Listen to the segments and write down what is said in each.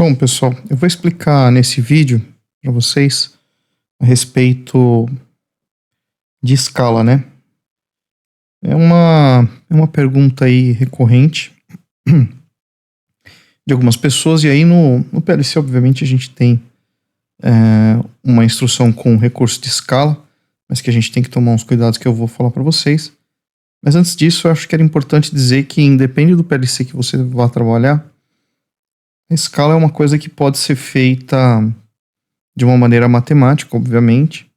Bom, pessoal, eu vou explicar nesse vídeo para vocês a respeito de escala, né? É uma pergunta aí recorrente de algumas pessoas, e aí no PLC, obviamente, a gente tem uma instrução com recurso de escala, mas que a gente tem que tomar uns cuidados que eu vou falar para vocês. Mas antes disso, eu acho que era importante dizer que, independe do PLC que você vá trabalhar, a escala é uma coisa que pode ser feita de uma maneira matemática, obviamente.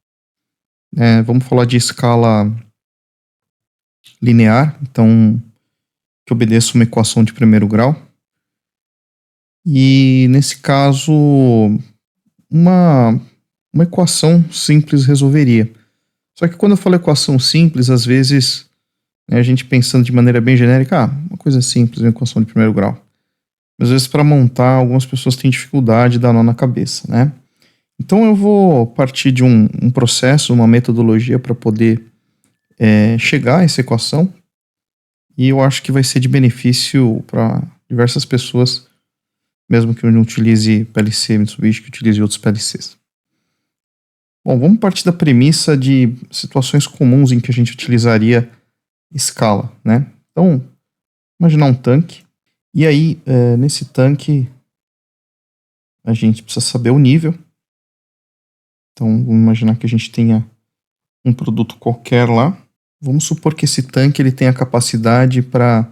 Vamos falar de escala linear, então que obedeça uma equação de primeiro grau. E nesse caso, uma equação simples resolveria. Só que quando eu falo equação simples, às vezes, né, a gente pensando de maneira bem genérica, uma coisa simples, uma equação de primeiro grau. Às vezes, para montar, algumas pessoas têm dificuldade de dar nó na cabeça, né? Então eu vou partir de um processo, uma metodologia para poder chegar a essa equação, e eu acho que vai ser de benefício para diversas pessoas, mesmo que eu não utilize PLC Mitsubishi, que utilize outros PLCs. Bom, vamos partir da premissa de situações comuns em que a gente utilizaria escala, né? Então, imaginar um tanque, e aí, nesse tanque, a gente precisa saber o nível. Então, vamos imaginar que a gente tenha um produto qualquer lá. Vamos supor que esse tanque ele tenha capacidade para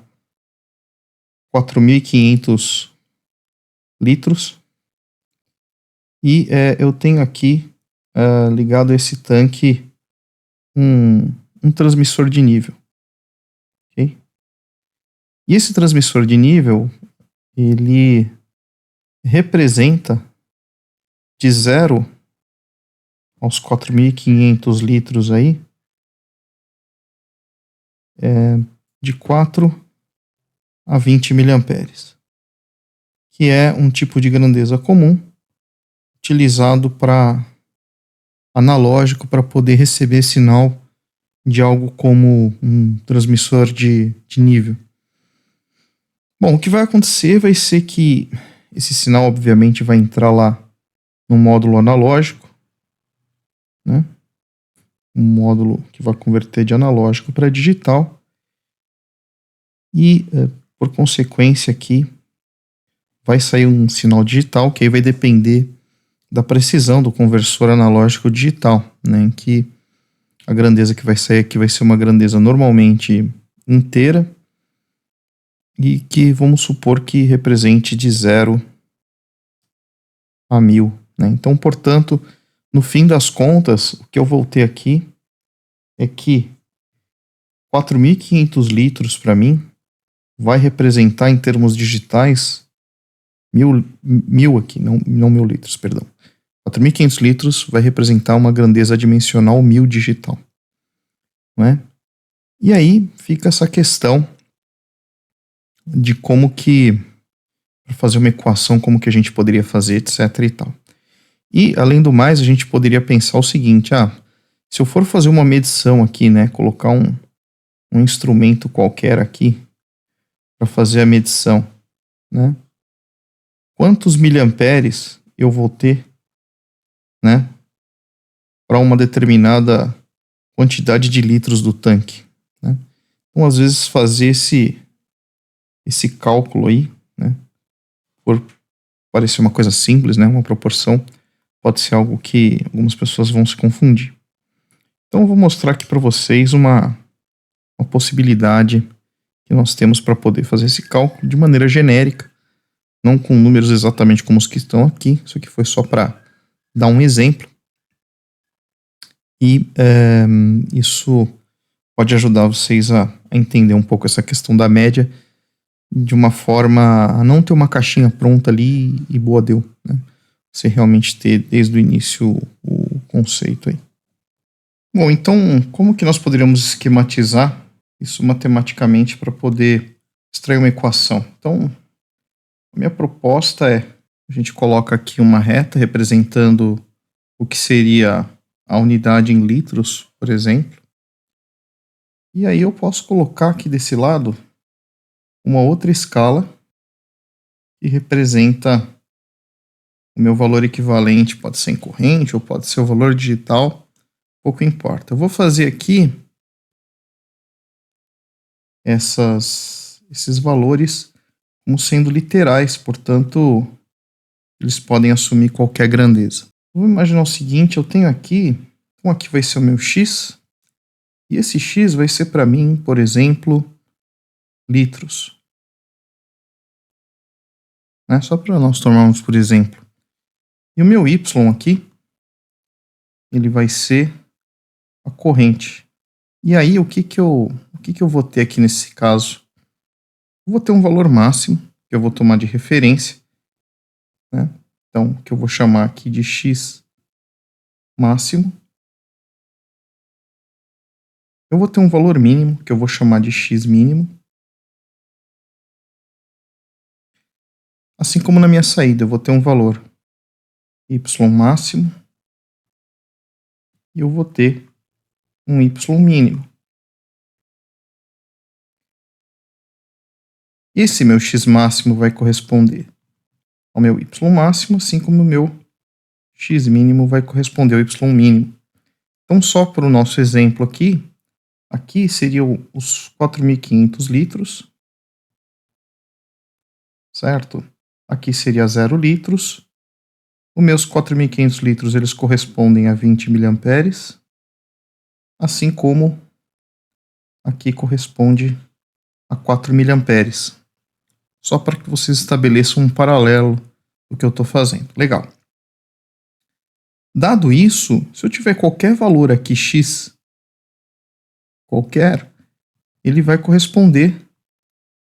4.500 litros. E eu tenho aqui ligado a esse tanque um transmissor de nível. Okay? E esse transmissor de nível, ele representa de 0 aos 4.500 litros aí, de 4 a 20 miliamperes, que é um tipo de grandeza comum utilizado para analógico para poder receber sinal de algo como um transmissor de nível. Bom, o que vai acontecer vai ser que esse sinal obviamente vai entrar lá no módulo analógico, né? Um módulo que vai converter de analógico para digital, e por consequência aqui vai sair um sinal digital que aí vai depender da precisão do conversor analógico digital, né? Em que a grandeza que vai sair aqui vai ser uma grandeza normalmente inteira e que vamos supor que represente de 0 a 1.000, né? Então, portanto, no fim das contas, o que eu vou ter aqui é que 4.500 litros para mim vai representar em termos digitais mil aqui, não 1.000 litros, perdão. 4.500 litros vai representar uma grandeza dimensional 1.000 digital, não é? E aí fica essa questão de como que, para fazer uma equação, como que a gente poderia fazer, etc e tal. E, além do mais, a gente poderia pensar o seguinte, se eu for fazer uma medição aqui, né, colocar um instrumento qualquer aqui para fazer a medição, né, quantos miliamperes eu vou ter, né, para uma determinada quantidade de litros do tanque, né? Então, às vezes, fazer esse cálculo aí, né, por parecer uma coisa simples, né, uma proporção, pode ser algo que algumas pessoas vão se confundir. Então, eu vou mostrar aqui para vocês uma possibilidade que nós temos para poder fazer esse cálculo de maneira genérica, não com números exatamente como os que estão aqui. Isso aqui foi só para dar um exemplo. E isso pode ajudar vocês a entender um pouco essa questão da média de uma forma a não ter uma caixinha pronta ali e boa deu, né? Você realmente ter desde o início o conceito aí. Bom, então como que nós poderíamos esquematizar isso matematicamente para poder extrair uma equação? Então, a minha proposta a gente coloca aqui uma reta representando o que seria a unidade em litros, por exemplo. E aí eu posso colocar aqui desse lado uma outra escala que representa O meu valor equivalente pode ser em corrente ou pode ser o valor digital, pouco importa. Eu vou fazer aqui esses valores como sendo literais, portanto, eles podem assumir qualquer grandeza. Vamos imaginar o seguinte, eu tenho aqui, então aqui vai ser o meu x, e esse x vai ser para mim, por exemplo, litros. Né? Só para nós tomarmos por exemplo. E o meu y aqui, ele vai ser a corrente. E aí, o que eu vou ter aqui nesse caso? Eu vou ter um valor máximo, que eu vou tomar de referência, né? Então, que eu vou chamar aqui de x máximo. Eu vou ter um valor mínimo, que eu vou chamar de x mínimo. Assim como na minha saída, eu vou ter um valor y máximo e eu vou ter um y mínimo. Esse meu x máximo vai corresponder ao meu y máximo, assim como o meu x mínimo vai corresponder ao y mínimo. Então, só para o nosso exemplo aqui seriam os 4.500 litros, certo? Aqui seria 0 litros. Os meus 4.500 litros eles correspondem a 20 miliamperes, assim como aqui corresponde a 4 miliamperes. Só para que vocês estabeleçam um paralelo do que eu estou fazendo. Legal. Dado isso, se eu tiver qualquer valor aqui x, qualquer, ele vai corresponder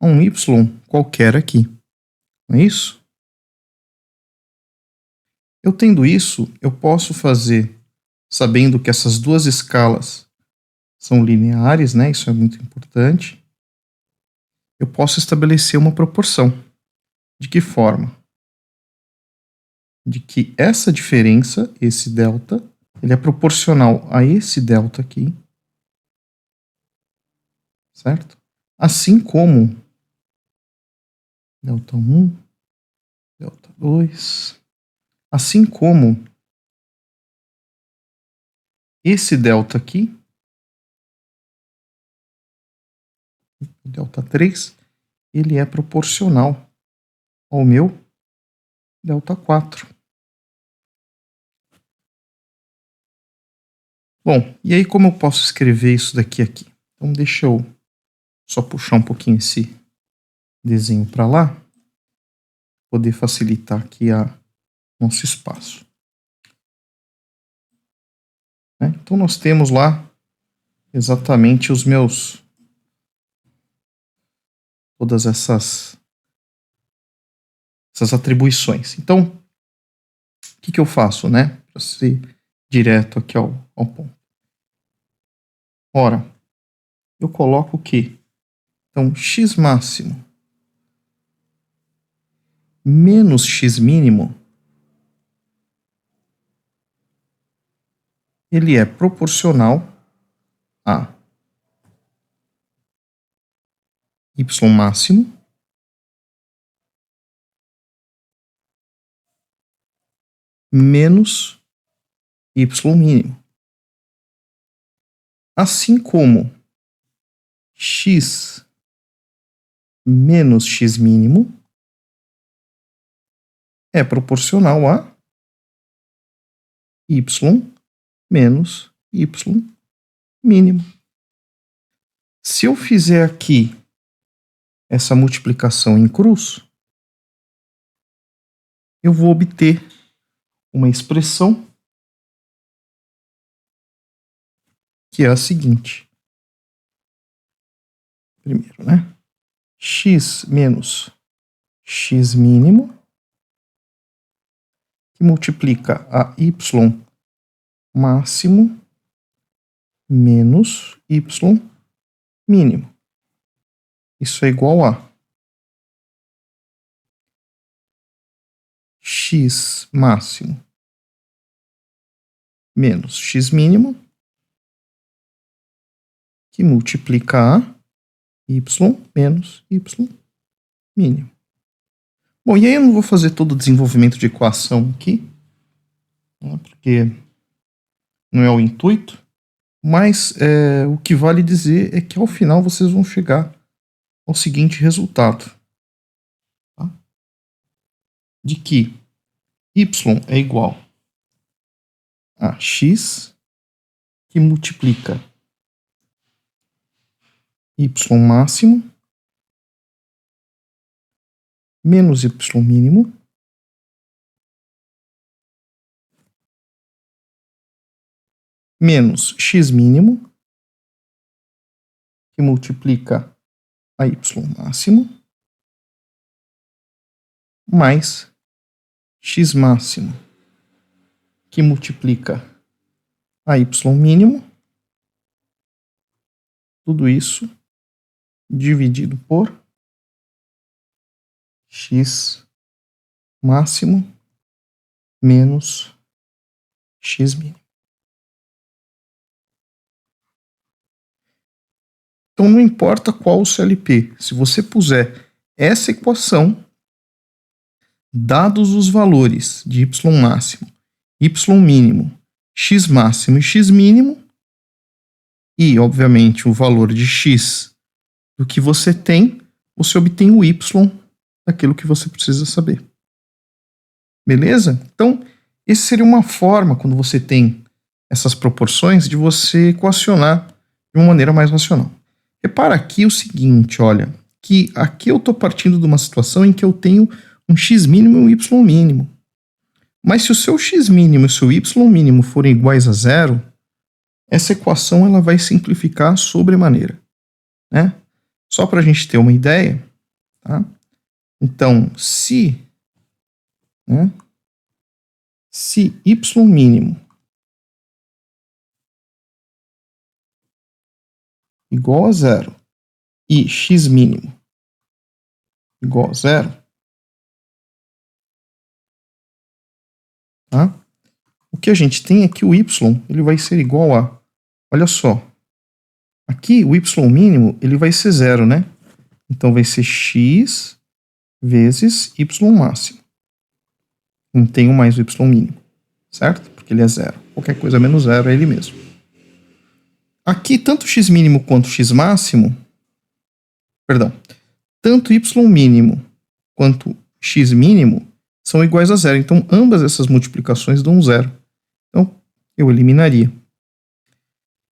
a um y qualquer aqui. Não é isso? Eu tendo isso, eu posso fazer, sabendo que essas duas escalas são lineares, né? Isso é muito importante. Eu posso estabelecer uma proporção. De que forma? De que essa diferença, esse delta, ele é proporcional a esse delta aqui, certo? Assim como delta 1, delta 2, assim como esse delta aqui, delta 3, ele é proporcional ao meu delta 4. Bom, e aí como eu posso escrever isso daqui aqui? Então deixa eu só puxar um pouquinho esse desenho para lá, poder facilitar aqui nosso espaço. Então nós temos lá exatamente todas essas atribuições. Então, o que eu faço, né? Para ser direto aqui ao ponto. Ora, eu coloco o quê? Então, x máximo menos x mínimo, ele é proporcional a y máximo menos y mínimo. Assim como x menos x mínimo é proporcional a y menos y mínimo. Se eu fizer aqui essa multiplicação em cruz, eu vou obter uma expressão que é a seguinte. Primeiro, né? X menos x mínimo, que multiplica a y máximo menos y mínimo. Isso é igual a x máximo menos x mínimo, que multiplica a y menos y mínimo. Bom, e aí eu não vou fazer todo o desenvolvimento de equação aqui, né, porque não é o intuito, mas o que vale dizer é que ao final vocês vão chegar ao seguinte resultado, tá? De que y é igual a x que multiplica y máximo menos y mínimo menos x mínimo que multiplica a y máximo mais x máximo que multiplica a y mínimo, tudo isso dividido por x máximo menos x mínimo. Então não importa qual o CLP, se você puser essa equação, dados os valores de y máximo, y mínimo, x máximo e x mínimo, e obviamente o valor de x do que você tem, você obtém o y daquilo que você precisa saber. Beleza? Então, essa seria uma forma, quando você tem essas proporções, de você equacionar de uma maneira mais racional. Repara aqui o seguinte, olha, que aqui eu estou partindo de uma situação em que eu tenho um x mínimo e um y mínimo. Mas se o seu x mínimo e o seu y mínimo forem iguais a zero, essa equação ela vai simplificar sobremaneira, né? Só para a gente ter uma ideia, tá? Então, se y mínimo igual a zero e x mínimo igual a zero, tá? O que a gente tem é que o y ele vai ser igual a, olha só, aqui o y mínimo ele vai ser zero, né? Então vai ser x vezes y máximo. Não tenho mais o y mínimo, certo? Porque ele é zero. Qualquer coisa menos zero é ele mesmo. Aqui, tanto x mínimo quanto x máximo, tanto y mínimo quanto x mínimo são iguais a zero. Então, ambas essas multiplicações dão zero. Então, eu eliminaria.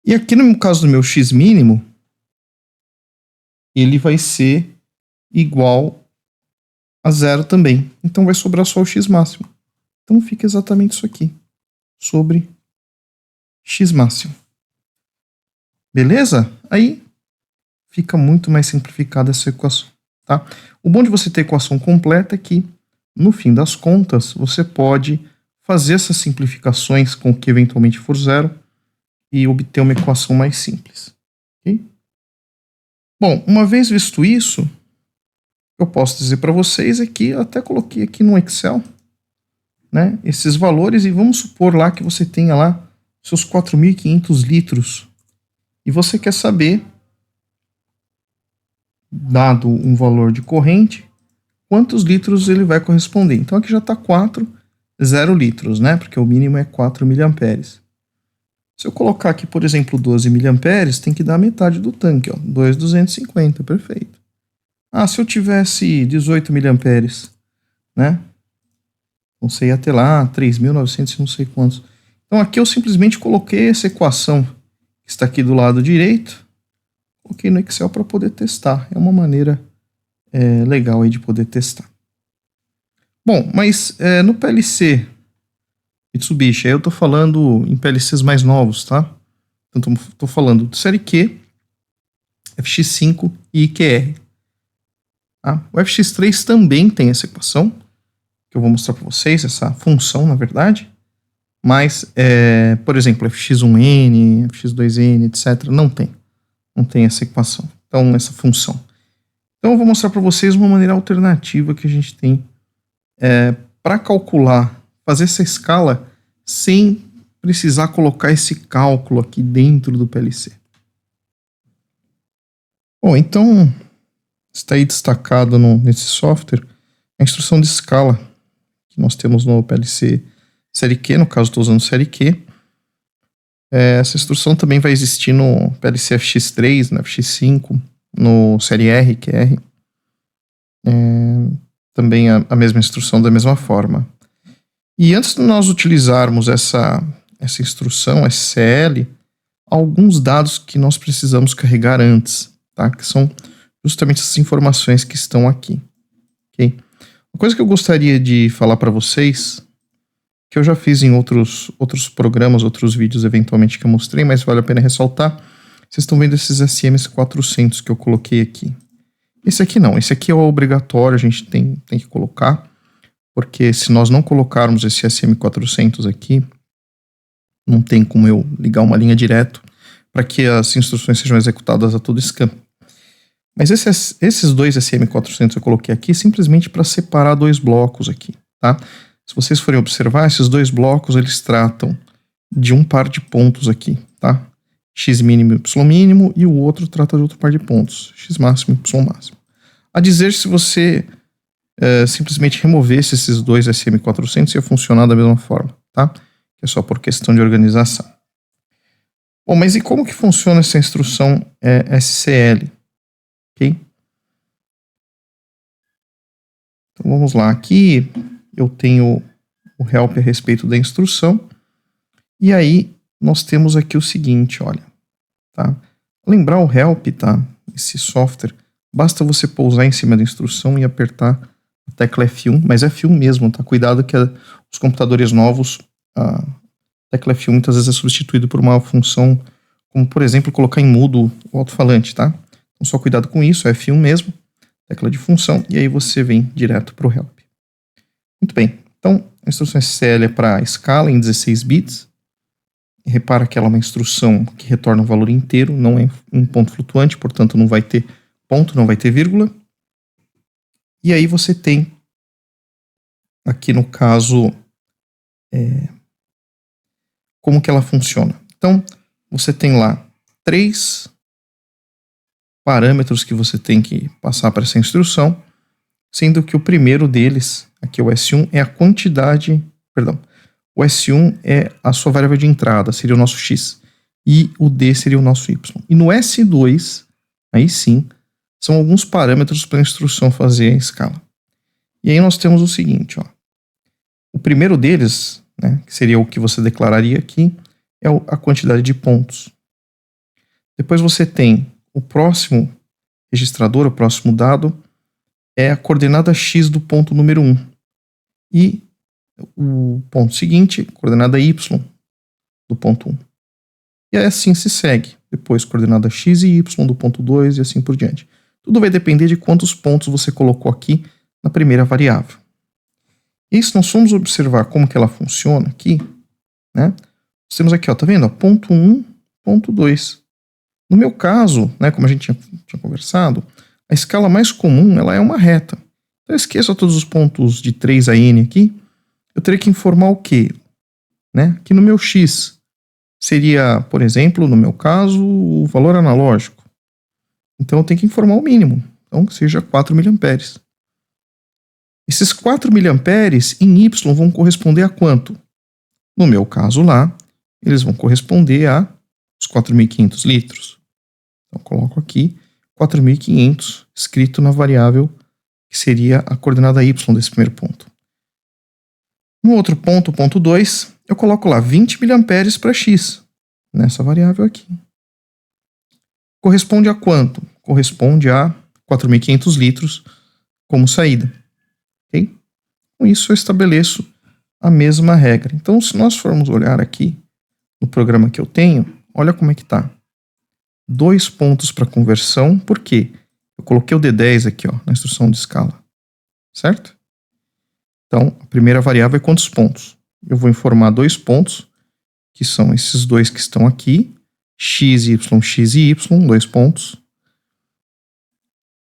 E aqui, no caso do meu x mínimo, ele vai ser igual a zero também. Então, vai sobrar só o x máximo. Então, fica exatamente isso aqui, sobre x máximo. Beleza? Aí fica muito mais simplificada essa equação, tá? O bom de você ter equação completa é que, no fim das contas, você pode fazer essas simplificações com o que eventualmente for zero e obter uma equação mais simples. Okay? Bom, uma vez visto isso, eu posso dizer para vocês é que eu até coloquei aqui no Excel, né, esses valores, e vamos supor lá que você tenha lá seus 4.500 litros e você quer saber, dado um valor de corrente, quantos litros ele vai corresponder. Então aqui já está 0 litros, né, porque o mínimo é 4 miliamperes. Se eu colocar aqui, por exemplo, 12 miliamperes, tem que dar metade do tanque, ó, 2.250, perfeito. Ah, se eu tivesse 18 miliamperes, né, não sei até lá, 3.900 não sei quantos. Então aqui eu simplesmente coloquei essa equação que está aqui do lado direito, coloquei no Excel para poder testar. É uma maneira legal aí de poder testar. Bom, mas no PLC Mitsubishi, aí eu estou falando em PLCs mais novos, tá? Então estou falando de série Q, FX5 e IQR. Tá? O FX3 também tem essa equação, que eu vou mostrar para vocês, essa função, na verdade. Mas, por exemplo, FX1N, FX2N, etc., não tem essa equação, então essa função. Então eu vou mostrar para vocês uma maneira alternativa que a gente tem para calcular, fazer essa escala sem precisar colocar esse cálculo aqui dentro do PLC. Bom, então está aí destacado nesse software A instrução de escala que nós temos no PLC série Q, no caso estou usando série Q. Essa instrução também vai existir no PLC FX3, no FX5, no série R, QR. Também a mesma instrução da mesma forma. E antes de nós utilizarmos essa instrução SCL, alguns dados que nós precisamos carregar antes, tá? Que são justamente essas informações que estão aqui. Okay? Uma coisa que eu gostaria de falar para vocês, que eu já fiz em outros programas, outros vídeos eventualmente que eu mostrei, mas vale a pena ressaltar. Vocês estão vendo esses SMS400 que eu coloquei aqui. Esse aqui não, esse aqui é obrigatório, a gente tem que colocar, porque se nós não colocarmos esse SM400 aqui, não tem como eu ligar uma linha direto para que as instruções sejam executadas a todo scan. Mas esses dois SM400 eu coloquei aqui simplesmente para separar dois blocos aqui, tá? Se vocês forem observar, esses dois blocos, eles tratam de um par de pontos aqui, tá? X mínimo e Y mínimo, e o outro trata de outro par de pontos, X máximo e Y máximo. A dizer, se você simplesmente removesse esses dois SM400, ia funcionar da mesma forma, tá? É só por questão de organização. Bom, mas e como que funciona essa instrução SCL? Ok? Então vamos lá, aqui eu tenho o help a respeito da instrução, e aí nós temos aqui o seguinte, olha, tá? Lembrar o help, tá? Esse software, basta você pousar em cima da instrução e apertar a tecla F1, mas F1 mesmo, tá? Cuidado que os computadores novos, a tecla F1 muitas vezes é substituído por uma função, como por exemplo, colocar em mudo o alto-falante, tá? Então só cuidado com isso, F1 mesmo, tecla de função, e aí você vem direto para o help. Muito bem, então a instrução SCL é para escala em 16 bits. Repara que ela é uma instrução que retorna um valor inteiro, não é um ponto flutuante, portanto não vai ter ponto, não vai ter vírgula. E aí você tem, aqui no caso, como que ela funciona. Então, você tem lá 3 parâmetros que você tem que passar para essa instrução, sendo que o primeiro deles, aqui o S1, é a quantidade, perdão, o S1 é a sua variável de entrada, seria o nosso X, e o D seria o nosso Y. E no S2, aí sim, são alguns parâmetros para a instrução fazer a escala. E aí nós temos o seguinte, ó. O primeiro deles, né, que seria o que você declararia aqui, é a quantidade de pontos. Depois você tem o próximo registrador, o próximo dado, é a coordenada X do ponto número 1. E o ponto seguinte, coordenada Y do ponto 1. E assim se segue. Depois coordenada X e Y do ponto 2 e assim por diante. Tudo vai depender de quantos pontos você colocou aqui na primeira variável. E se nós formos observar como que ela funciona aqui, né? Nós temos aqui, ó, tá vendo? Ó, ponto 1, ponto 2. No meu caso, né, como a gente tinha conversado, a escala mais comum ela é uma reta. Então eu esqueço todos os pontos de 3 a n aqui. Eu teria que informar o quê? Né? Que no meu X seria, por exemplo, no meu caso, o valor analógico. Então eu tenho que informar o mínimo. Então que seja 4 mA. Esses 4 mA em Y vão corresponder a quanto? No meu caso lá, eles vão corresponder a os 4.500 litros. Então eu coloco aqui 4.500 escrito na variável que seria a coordenada Y desse primeiro ponto. No outro ponto, ponto 2, eu coloco lá 20 mA para X, nessa variável aqui. Corresponde a quanto? Corresponde a 4.500 litros como saída. Okay? Com isso eu estabeleço a mesma regra. Então, se nós formos olhar aqui no programa que eu tenho, olha como é que está. 2 pontos para conversão, por quê? Eu coloquei o D10 aqui, ó, na instrução de escala, certo? Então, a primeira variável é quantos pontos? Eu vou informar 2 pontos, que são esses dois que estão aqui, x e y, 2 pontos.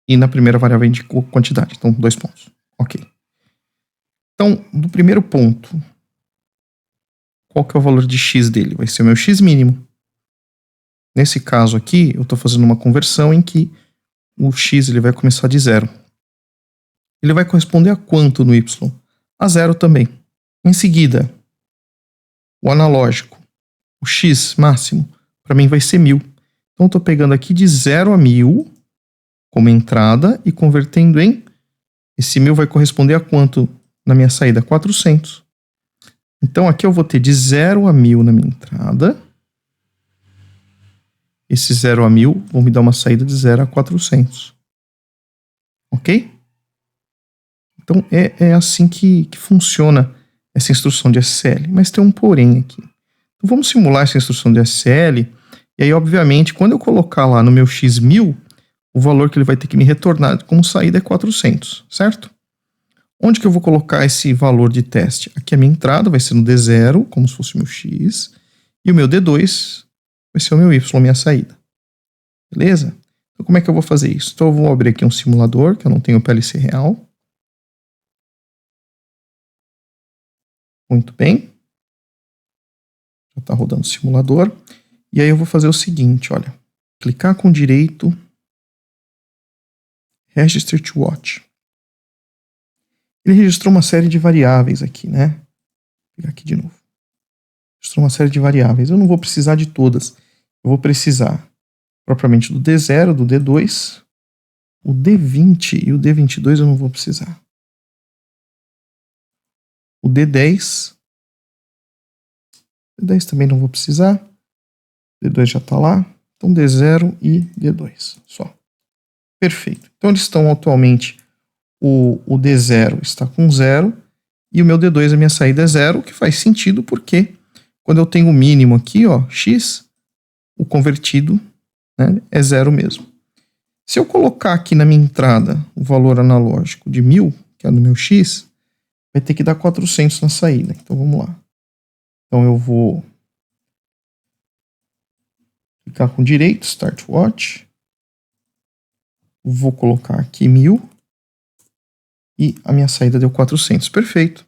E na primeira variável eu indico quantidade, então 2 pontos. Ok. Então, do primeiro ponto, qual que é o valor de x dele? Vai ser o meu x mínimo. Nesse caso aqui, eu estou fazendo uma conversão em que o x ele vai começar de 0. ele vai corresponder a quanto no Y? A 0 também. Em seguida, o analógico, o X máximo, para mim vai ser 1000. Então, eu estou pegando aqui de 0 a 1000 como entrada e convertendo em... Esse 1000 vai corresponder a quanto na minha saída? 400. Então, aqui eu vou ter de 0 a 1000 na minha entrada. Esse 0 a 1000 vão me dar uma saída de 0 a 400. Ok? Então, é assim que funciona essa instrução de SSL. Mas tem um porém aqui. Então, vamos simular essa instrução de SSL. E aí, obviamente, quando eu colocar lá no meu X1000, o valor que ele vai ter que me retornar como saída é 400, certo? Onde que eu vou colocar esse valor de teste? Aqui a minha entrada vai ser no D0, como se fosse o meu X. E o meu D2 vai ser o meu Y, a minha saída. Beleza? Então, como é que eu vou fazer isso? Então, eu vou abrir aqui um simulador, que eu não tenho PLC real. Muito bem. Já está rodando o simulador. E aí eu vou fazer o seguinte, olha. Clicar com direito. Register to watch. Ele registrou uma série de variáveis aqui, né? Vou pegar aqui de novo. Registrou uma série de variáveis. Eu não vou precisar de todas. Eu vou precisar propriamente do D0, do D2, o D20 e o D22 eu não vou precisar. O D10. D10 também não vou precisar. D2 já está lá. Então D0 e D2 só. Perfeito. Então eles estão atualmente, o D0 está com 0 e o meu D2, a minha saída é 0, o que faz sentido porque quando eu tenho o mínimo aqui, ó, X, o convertido, né, é 0 mesmo. Se eu colocar aqui na minha entrada o valor analógico de 1000, que é no meu X, vai ter que dar 400 na saída. Então vamos lá. Então eu vou clicar com direito, Start Watch. Vou colocar aqui 1000 e a minha saída deu 400. Perfeito.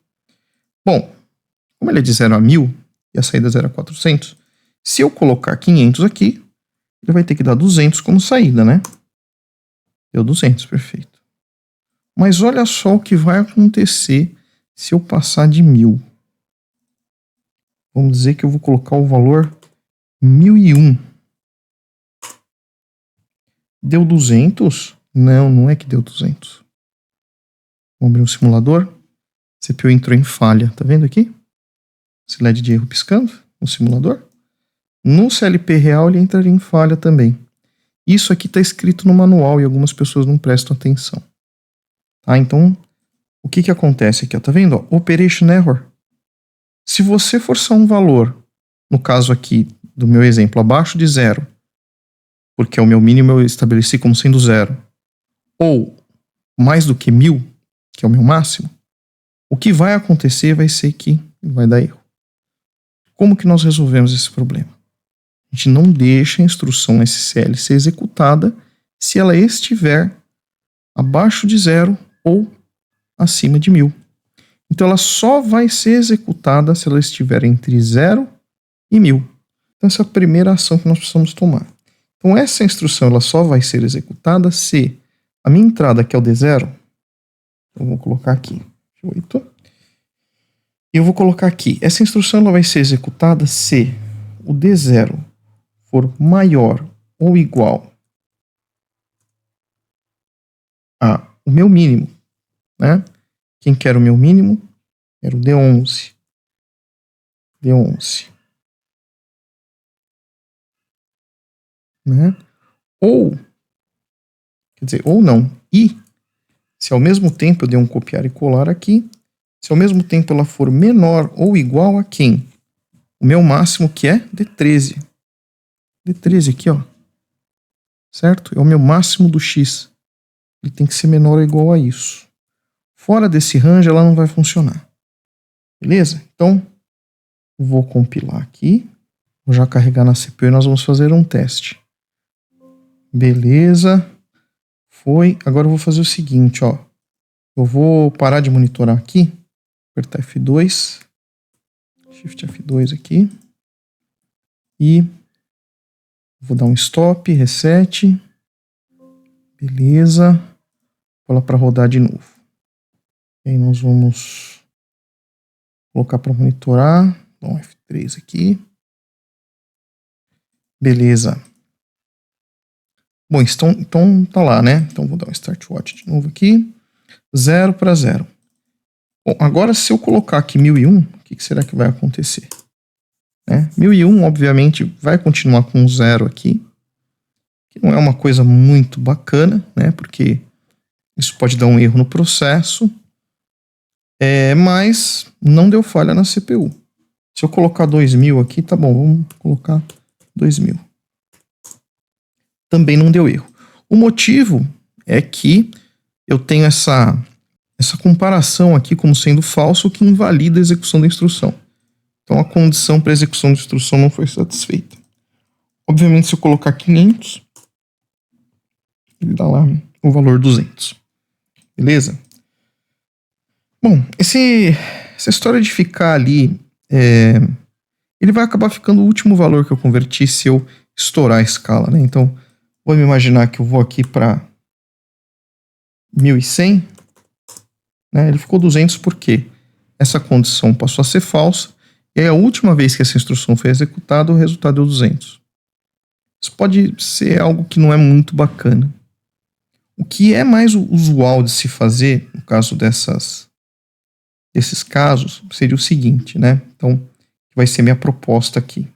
Bom, como ele é de 0 a 1000 e a saída é 0 a 400, se eu colocar 500 aqui, ele vai ter que dar 200 como saída, né? Deu 200, perfeito. Mas olha só o que vai acontecer se eu passar de 1000. Vamos dizer que eu vou colocar o valor 1001. Deu 200? Não, não é que deu 200. Vamos abrir um simulador. A CPU entrou em falha. Tá vendo aqui? Esse LED de erro piscando no simulador. No CLP real ele entraria em falha também. Isso aqui está escrito no manual e algumas pessoas não prestam atenção. Tá? Então, o que acontece aqui? Ó? Tá vendo? Ó? Operation Error. Se você forçar um valor, no caso aqui do meu exemplo, abaixo de 0, porque é o meu mínimo eu estabeleci como sendo 0, ou mais do que 1000, que é o meu máximo, o que vai acontecer vai ser que vai dar erro. Como que nós resolvemos esse problema? A gente não deixa a instrução SSL ser executada se ela estiver abaixo de 0 ou acima de 1000. Então ela só vai ser executada se ela estiver entre 0 e 1000. Então essa é a primeira ação que nós precisamos tomar. Então essa instrução ela só vai ser executada se a minha entrada, que é o D0, eu vou colocar aqui, 8, e eu vou colocar aqui, essa instrução ela vai ser executada se o D0 for maior ou igual a o meu mínimo, né? Quem quer o meu mínimo era o D11. D11. Né? Ou, quer dizer, ou não. E, se ao mesmo tempo eu der um copiar e colar aqui, se ao mesmo tempo ela for menor ou igual a quem? O meu máximo que é D13. D13 aqui, ó. Certo? É o meu máximo do X. Ele tem que ser menor ou igual a isso. Fora desse range ela não vai funcionar. Beleza? Então, vou compilar aqui. Vou já carregar na CPU e nós vamos fazer um teste. Beleza. Foi. Agora eu vou fazer o seguinte, ó. Eu vou parar de monitorar aqui. Apertar F2. Shift F2 aqui. E vou dar um stop, reset. Beleza. Vou lá para rodar de novo. E aí nós vamos colocar para monitorar. Dá um F3 aqui. Beleza. Bom, então tá lá, né? Então vou dar um Start Watch de novo aqui. 0 para 0. Bom, agora se eu colocar aqui 1001, o que será que vai acontecer? 1001, obviamente, vai continuar com 0 aqui. Que não é uma coisa muito bacana, né? Porque isso pode dar um erro no processo. Mas não deu falha na CPU. Se eu colocar 2000 aqui, tá bom, vamos colocar 2000. Também não deu erro. O motivo é que eu tenho essa comparação aqui como sendo falso, que invalida a execução da instrução. Então a condição para a execução da instrução não foi satisfeita. Obviamente, se eu colocar 500, ele dá lá o valor 200. Beleza? Bom, essa história de ficar ali, ele vai acabar ficando o último valor que eu converti se eu estourar a escala, né? Então, vou me imaginar que eu vou aqui para 1100, né? Ele ficou 200 porque essa condição passou a ser falsa, e aí a última vez que essa instrução foi executada, o resultado deu 200. Isso pode ser algo que não é muito bacana. O que é mais usual de se fazer, no caso desses casos, seria o seguinte, né? Então, vai ser minha proposta aqui.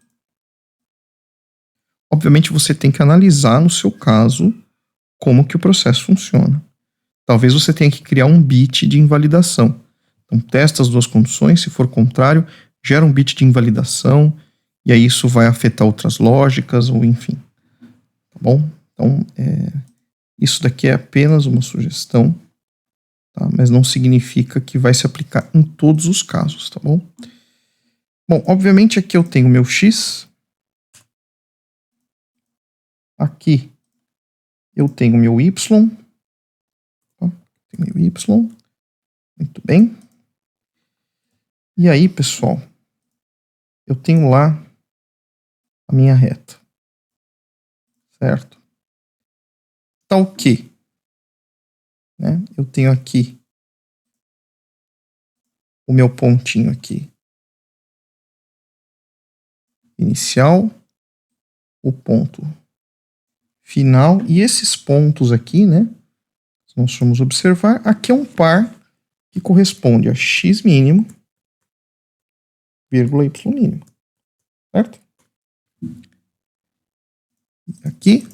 Obviamente, você tem que analisar no seu caso como que o processo funciona. Talvez você tenha que criar um bit de invalidação. Então, testa as duas condições, se for contrário, gera um bit de invalidação, e aí isso vai afetar outras lógicas, ou enfim. Tá bom? Então, isso daqui é apenas uma sugestão, tá? Mas não significa que vai se aplicar em todos os casos, tá bom? Bom, obviamente aqui eu tenho meu X. Aqui eu tenho meu Y. Tá? Tenho meu Y. Muito bem. E aí, pessoal, eu tenho lá a minha reta. Certo? Tá o quê? Né? Eu tenho aqui o meu pontinho aqui inicial, o ponto final, e esses pontos aqui, né? Se nós formos observar, aqui é um par que corresponde a x mínimo, vírgula y mínimo. Certo? E aqui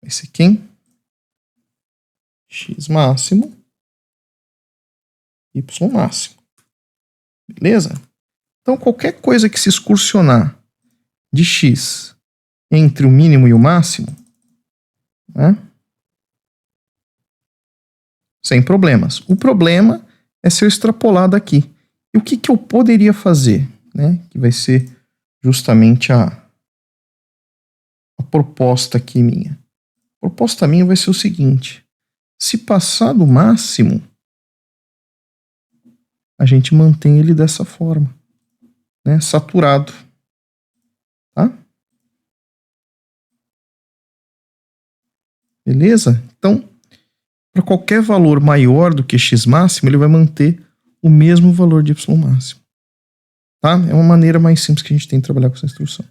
vai ser quem? X máximo, y máximo. Beleza? Então, qualquer coisa que se excursionar de x entre o mínimo e o máximo, né? Sem problemas. O problema é se eu extrapolar daqui. E o que eu poderia fazer? Né? Que vai ser justamente a proposta aqui minha. A proposta minha vai ser o seguinte. Se passar do máximo, a gente mantém ele dessa forma. Né? Saturado. Tá? Beleza? Então, para qualquer valor maior do que x máximo, ele vai manter o mesmo valor de y máximo. Tá? É uma maneira mais simples que a gente tem de trabalhar com essa instrução.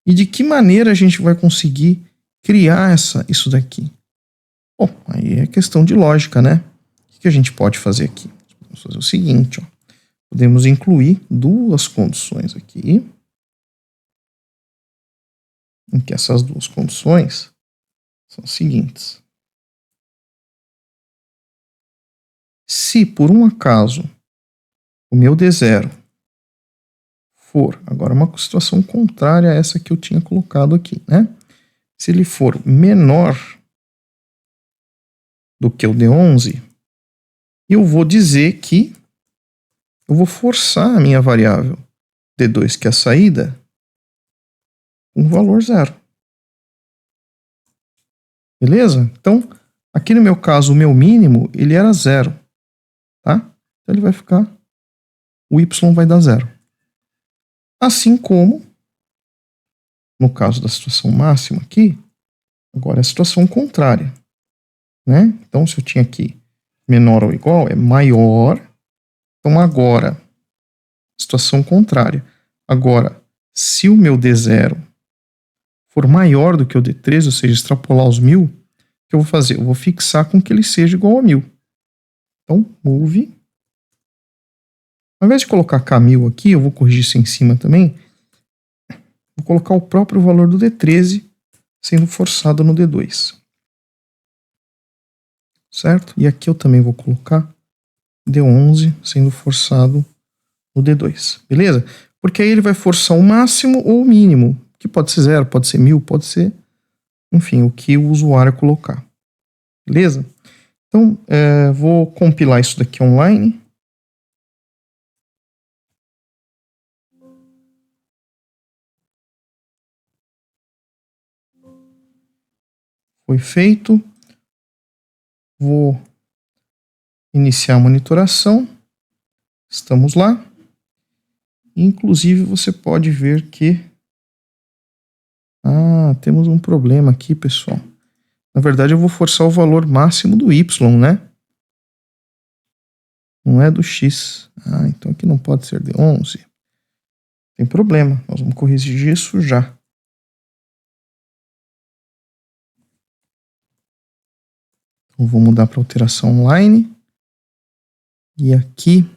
E de que maneira a gente vai conseguir criar isso daqui? Bom, aí é questão de lógica, né? O que a gente pode fazer aqui? Vamos fazer o seguinte, ó. Podemos incluir duas condições aqui. Em que essas duas condições são as seguintes. Se por um acaso o meu D0 for, agora uma situação contrária a essa que eu tinha colocado aqui, né? Se ele for menor do que o D11, eu vou dizer que eu vou forçar a minha variável D2, que é a saída, com valor 0. Beleza? Então, aqui no meu caso, o meu mínimo, ele era 0. Tá? Então ele vai ficar, o Y vai dar 0. Assim como, no caso da situação máxima aqui, agora é a situação contrária. Né? Então, se eu tinha aqui menor ou igual é maior. Então agora, situação contrária. Agora, se o meu D0 for maior do que o D13, ou seja, extrapolar os 1000, o que eu vou fazer? Eu vou fixar com que ele seja igual a 1000. Então, move. Ao invés de colocar K1000 aqui, eu vou corrigir isso em cima também. Vou colocar o próprio valor do D13 sendo forçado no D2. Certo? E aqui eu também vou colocar D11 sendo forçado no D2. Beleza? Porque aí ele vai forçar o máximo ou o mínimo. Que pode ser 0, pode ser 1000, pode ser... Enfim, o que o usuário colocar. Beleza? Então, vou compilar isso daqui online. Foi feito. Vou iniciar a monitoração. Estamos lá. Inclusive, você pode ver que... temos um problema aqui, pessoal. Na verdade, eu vou forçar o valor máximo do Y, né? Não é do X. Então aqui não pode ser D11. Tem problema. Nós vamos corrigir isso já. Então, vou mudar para alteração online. E aqui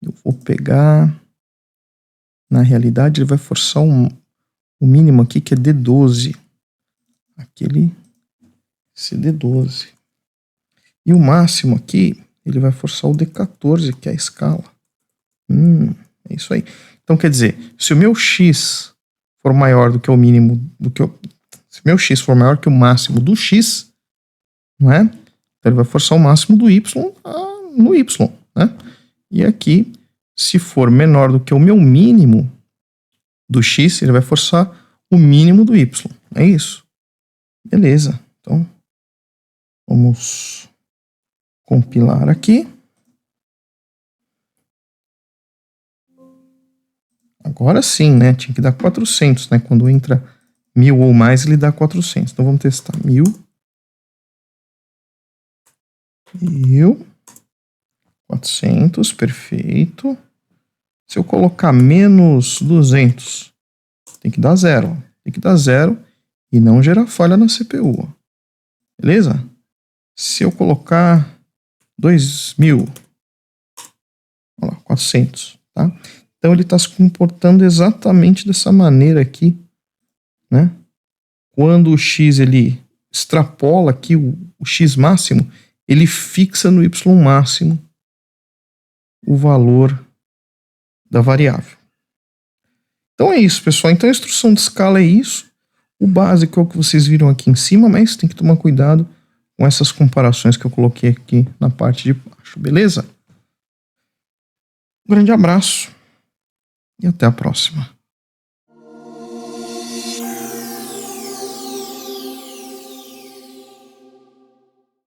eu vou pegar... Na realidade, ele vai forçar o mínimo aqui, que é D12. Esse D12. E o máximo aqui, ele vai forçar o D14, que é a escala. É isso aí. Então, quer dizer, se o meu X for maior do que o mínimo, se o meu X for maior que o máximo do X, não é? Então, ele vai forçar o máximo do Y no Y, né? E aqui, se for menor do que o meu mínimo do X, ele vai forçar o mínimo do Y. É isso. Beleza. Então, vamos compilar aqui. Agora sim, né? Tinha que dar 400, né? Quando entra 1000 ou mais, ele dá 400. Então, vamos testar 1000. 400, perfeito. Se eu colocar menos 200, tem que dar 0. Tem que dar 0 e não gerar falha na CPU. Beleza? Se eu colocar 2000, olha lá, 400, tá? Então ele está se comportando exatamente dessa maneira aqui, né? Quando o X ele extrapola aqui o X máximo, ele fixa no Y máximo o valor da variável. Então é isso, pessoal. Então a instrução de escala é isso. O básico é o que vocês viram aqui em cima, mas tem que tomar cuidado com essas comparações que eu coloquei aqui na parte de baixo, beleza? Um grande abraço e até a próxima.